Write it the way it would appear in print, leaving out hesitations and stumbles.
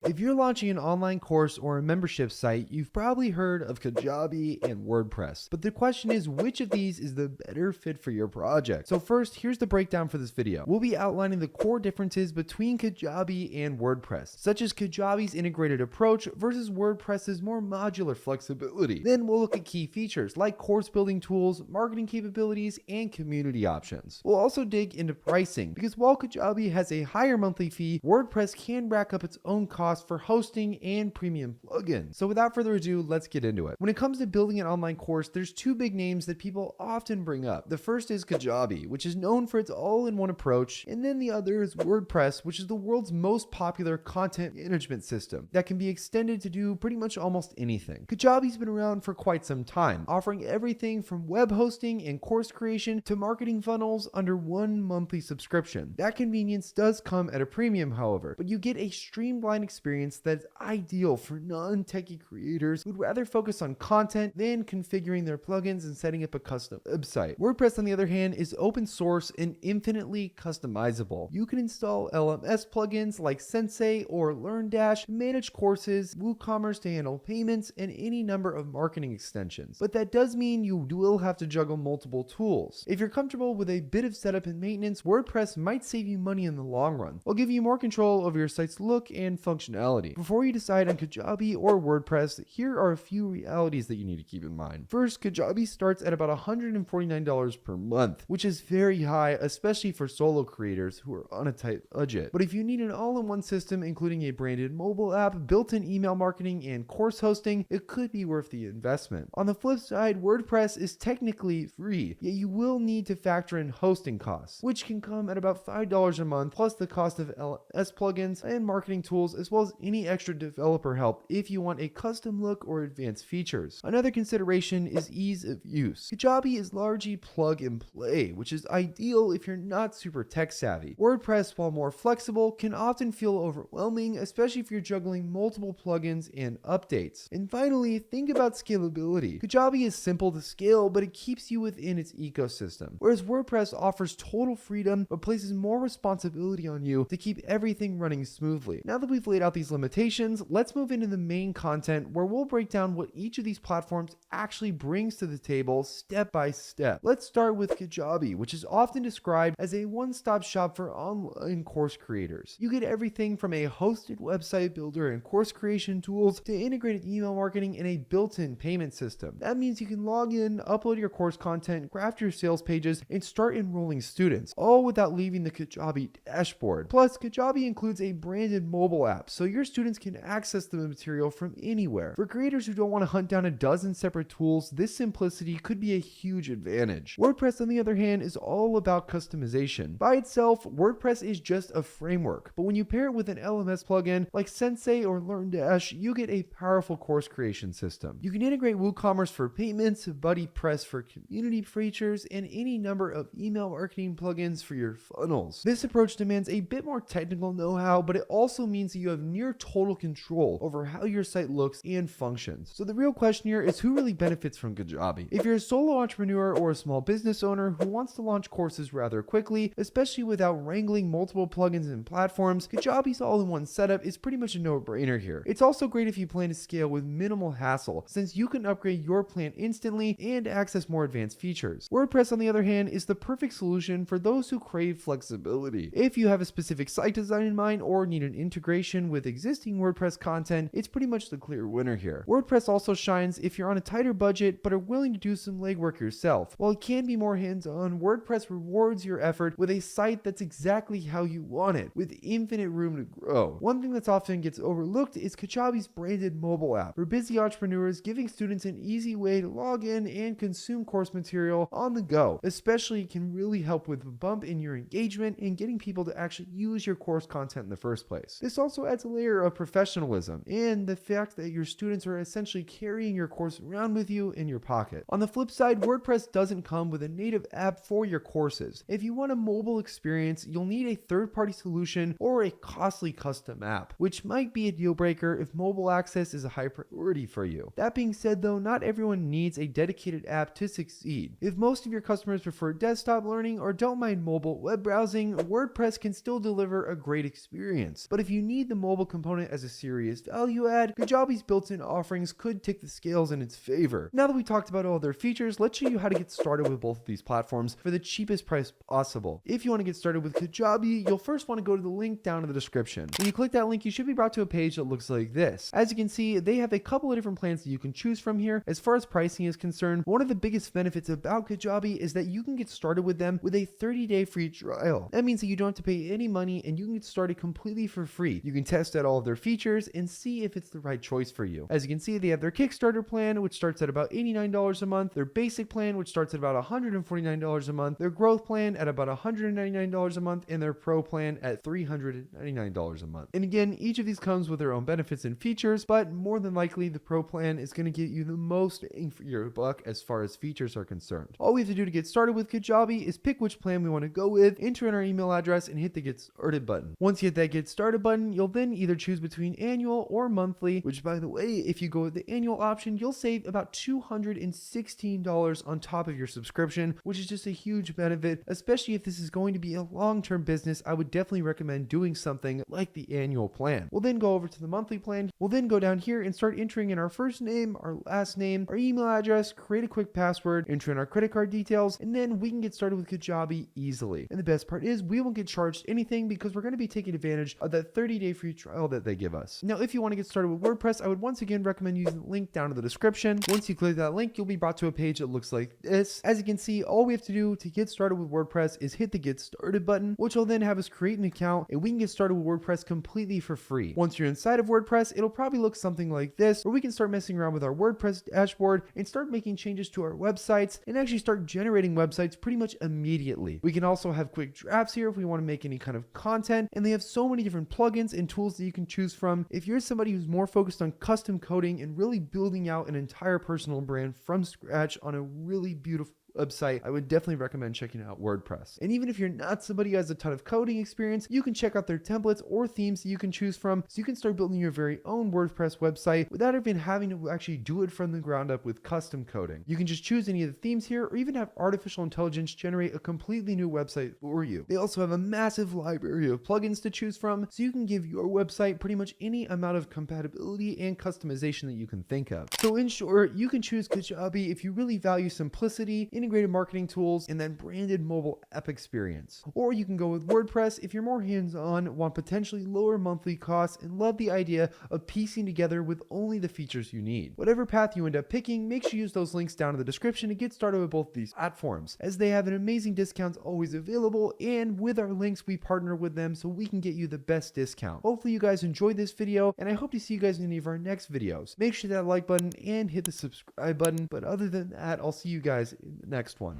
If you're launching an online course or a membership site, you've probably heard of Kajabi and WordPress. But the question is, which of these is the better fit for your project? So first, here's the breakdown for this video. We'll be outlining the core differences between Kajabi and WordPress, such as Kajabi's integrated approach versus WordPress's more modular flexibility. Then we'll look at key features like course building tools, marketing capabilities, and community options. We'll also dig into pricing, because while Kajabi has a higher monthly fee, WordPress can rack up its own costs for hosting and premium plugins. So without further ado, let's get into it. When it comes to building an online course, there's two big names that people often bring up. The first is Kajabi, which is known for its all-in-one approach, and then the other is WordPress, which is the world's most popular content management system that can be extended to do pretty much almost anything. Kajabi's been around for quite some time, offering everything from web hosting and course creation to marketing funnels under one monthly subscription. That convenience does come at a premium, however, but you get a streamlined experience that's ideal for non-techie creators who'd rather focus on content than configuring their plugins and setting up a custom website. WordPress, on the other hand, is open source and infinitely customizable. You can install LMS plugins like Sensei or LearnDash to manage courses, WooCommerce to handle payments, and any number of marketing extensions. But that does mean you will have to juggle multiple tools. If you're comfortable with a bit of setup and maintenance, WordPress might save you money in the long run, while giving you more control over your site's look and functionality. Before you decide on Kajabi or WordPress, here are a few realities that you need to keep in mind. First, Kajabi starts at about $149 per month, which is very high, especially for solo creators who are on a tight budget. But if you need an all-in-one system, including a branded mobile app, built-in email marketing, and course hosting, it could be worth the investment. On the flip side, WordPress is technically free, yet you will need to factor in hosting costs, which can come at about $5 a month, plus the cost of LMS plugins and marketing tools, as well as any extra developer help if you want a custom look or advanced features. Another consideration is ease of use. Kajabi is largely plug and play, which is ideal if you're not super tech savvy. WordPress, while more flexible, can often feel overwhelming, especially if you're juggling multiple plugins and updates. And finally, think about scalability. Kajabi is simple to scale, but it keeps you within its ecosystem, whereas WordPress offers total freedom but places more responsibility on you to keep everything running smoothly. Now that we've laid out these limitations, let's move into the main content where we'll break down what each of these platforms actually brings to the table step by step. Let's start with Kajabi, which is often described as a one-stop shop for online course creators. You get everything from a hosted website builder and course creation tools to integrated email marketing and a built-in payment system. That means you can log in, upload your course content, craft your sales pages, and start enrolling students, all without leaving the Kajabi dashboard. Plus, Kajabi includes a branded mobile app, so your students can access the material from anywhere. For creators who don't want to hunt down a dozen separate tools, this simplicity could be a huge advantage. WordPress, on the other hand, is all about customization. By itself, WordPress is just a framework, but when you pair it with an LMS plugin like Sensei or LearnDash, you get a powerful course creation system. You can integrate WooCommerce for payments, BuddyPress for community features, and any number of email marketing plugins for your funnels. This approach demands a bit more technical know-how, but it also means that you have near total control over how your site looks and functions. So the real question here is, who really benefits from Kajabi? If you're a solo entrepreneur or a small business owner who wants to launch courses rather quickly, especially without wrangling multiple plugins and platforms, Kajabi's all-in-one setup is pretty much a no-brainer here. It's also great if you plan to scale with minimal hassle, since you can upgrade your plan instantly and access more advanced features. WordPress, on the other hand, is the perfect solution for those who crave flexibility. If you have a specific site design in mind or need an integration with existing WordPress content, it's pretty much the clear winner here. WordPress also shines if you're on a tighter budget but are willing to do some legwork yourself. While it can be more hands-on, WordPress rewards your effort with a site that's exactly how you want it, with infinite room to grow. One thing that often gets overlooked is Kajabi's branded mobile app for busy entrepreneurs, giving students an easy way to log in and consume course material on the go. Especially can really help with a bump in your engagement and getting people to actually use your course content in the first place. This also adds a layer of professionalism and the fact that your students are essentially carrying your course around with you in your pocket. On the flip side, WordPress doesn't come with a native app for your courses. If you want a mobile experience, you'll need a third-party solution or a costly custom app, which might be a deal breaker if mobile access is a high priority for you. That being said though, not everyone needs a dedicated app to succeed. If most of your customers prefer desktop learning or don't mind mobile web browsing, WordPress can still deliver a great experience. But if you need the mobile mobile component as a serious value add, Kajabi's built-in offerings could tip the scales in its favor. Now that we talked about all their features, let's show you how to get started with both of these platforms for the cheapest price possible. If you want to get started with Kajabi, you'll first want to go to the link down in the description. When you click that link, you should be brought to a page that looks like this. As you can see, they have a couple of different plans that you can choose from here. As far as pricing is concerned, one of the biggest benefits about Kajabi is that you can get started with them with a 30-day free trial. That means that you don't have to pay any money and you can get started completely for free. You can test out all of their features and see if it's the right choice for you. As you can see, they have their Kickstarter plan, which starts at about $89 a month, their basic plan, which starts at about $149 a month, their growth plan at about $199 a month, and their pro plan at $399 a month. And again, each of these comes with their own benefits and features, but more than likely the pro plan is going to get you the most bang for your buck as far as features are concerned. All we have to do to get started with Kajabi is pick which plan we want to go with, enter in our email address, and hit the get started button. Once you hit that get started button, you'll then either choose between annual or monthly, which by the way, if you go with the annual option, you'll save about $216 on top of your subscription, which is just a huge benefit, especially if this is going to be a long-term business. I would definitely recommend doing something like the annual plan. We'll then go over to the monthly plan. We'll then go down here and start entering in our first name, our last name, our email address, create a quick password, enter in our credit card details, and then we can get started with Kajabi easily. And the best part is we won't get charged anything because we're going to be taking advantage of that 30-day free trial that they give us. Now, if you want to get started with WordPress, I would once again recommend using the link down in the description. Once you click that link, you'll be brought to a page that looks like this. As you can see, all we have to do to get started with WordPress is hit the get started button, which will then have us create an account, and we can get started with WordPress completely for free. Once you're inside of WordPress, it'll probably look something like this, where we can start messing around with our WordPress dashboard and start making changes to our websites and actually start generating websites pretty much immediately. We can also have quick drafts here if we want to make any kind of content, and they have so many different plugins and tools that you can choose from. If you're somebody who's more focused on custom coding and really building out an entire personal brand from scratch on a really beautiful website, I would definitely recommend checking out WordPress. And even if you're not somebody who has a ton of coding experience, you can check out their templates or themes that you can choose from, so you can start building your very own WordPress website without even having to actually do it from the ground up with custom coding. You can just choose any of the themes here, or even have artificial intelligence generate a completely new website for you. They also have a massive library of plugins to choose from, so you can give your website pretty much any amount of compatibility and customization that you can think of. So in short, you can choose Kajabi if you really value simplicity, integrated marketing tools, and then branded mobile app experience. Or you can go with WordPress if you're more hands-on, want potentially lower monthly costs, and love the idea of piecing together with only the features you need. Whatever path you end up picking, make sure you use those links down in the description to get started with both these platforms, as they have an amazing discounts always available, and with our links we partner with them so we can get you the best discount. Hopefully you guys enjoyed this video, and I hope to see you guys in any of our next videos. Make sure that like button and hit the subscribe button, but other than that, I'll see you guys in the next one.